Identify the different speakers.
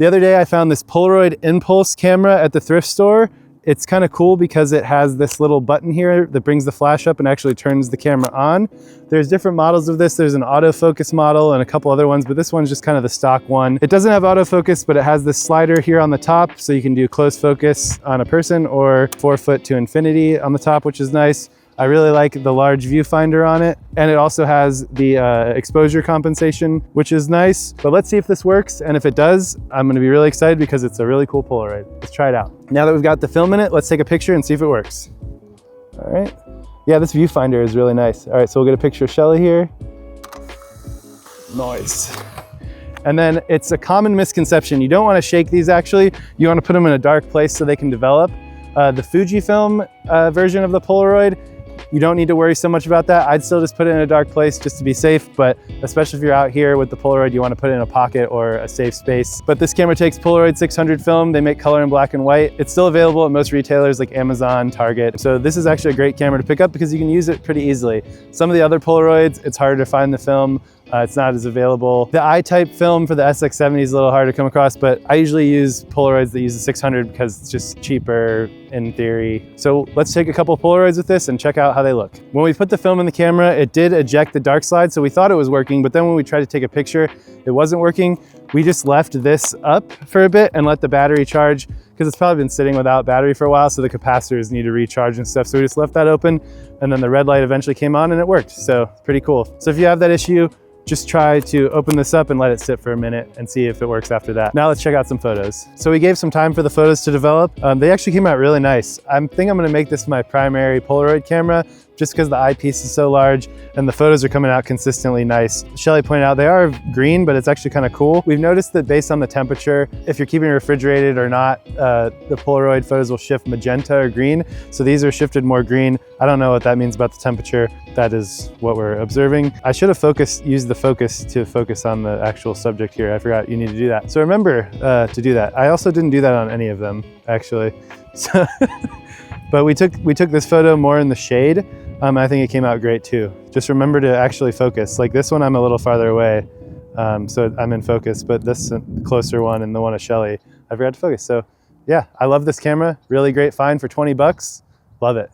Speaker 1: The other day I found this Polaroid Impulse camera at the thrift store. It's kind of cool because it has this little button here that brings the flash up and actually turns the camera on. There's different models of this. There's an autofocus model and a couple other ones, but this one's just kind of the stock one. It doesn't have autofocus, but it has this slider here on the top, so you can do close focus on a person or 4 foot to infinity on the top, which is nice. I really like the large viewfinder on it, and it also has the exposure compensation, which is nice. But let's see if this works, and if it does, I'm gonna be really excited because it's a really cool Polaroid. Let's try it out. Now that we've got the film in it, let's take a picture and see if it works. All right. Yeah, this viewfinder is really nice. All right, so we'll get a picture of Shelly here. Nice. And then it's a common misconception. You don't wanna shake these actually. You wanna put them in a dark place so they can develop. The Fujifilm version of the Polaroid, you don't need to worry so much about that. I'd still just put it in a dark place just to be safe, but especially if you're out here with the Polaroid, you want to put it in a pocket or a safe space. But this camera takes Polaroid 600 film. They make color in black and white. It's still available at most retailers like Amazon, Target. So this is actually a great camera to pick up because you can use it pretty easily. Some of the other Polaroids, it's harder to find the film. It's not as available. The I-type film for the SX70 is a little harder to come across, but I usually use Polaroids that use the 600 because it's just cheaper in theory. So let's take a couple Polaroids with this and check out how they look. When we put the film in the camera, it did eject the dark slide, so we thought it was working, but then when we tried to take a picture, it wasn't working. We just left this up for a bit and let the battery charge because it's probably been sitting without battery for a while, so the capacitors need to recharge and stuff. So we just left that open, and then the red light eventually came on and it worked. So pretty cool. So if you have that issue, just try to open this up and let it sit for a minute and see if it works after that. Now let's check out some photos. So we gave some time for the photos to develop. They actually came out really nice. I think I'm gonna make this my primary Polaroid camera just because the eyepiece is so large and the photos are coming out consistently nice. Shelly pointed out they are green, but it's actually kind of cool. We've noticed that based on the temperature, if you're keeping it refrigerated or not, the Polaroid photos will shift magenta or green. So these are shifted more green. I don't know what that means about the temperature. That is what we're observing. I should have used the focus to focus on the actual subject here. I forgot you need to do that. So remember to do that. I also didn't do that on any of them, actually. So but we took this photo more in the shade. I think it came out great too. Just remember to actually focus. Like this one, I'm a little farther away, so I'm in focus, but this closer one and the one of Shelly, I forgot to focus. So yeah, I love this camera. Really great find for 20 bucks. Love it.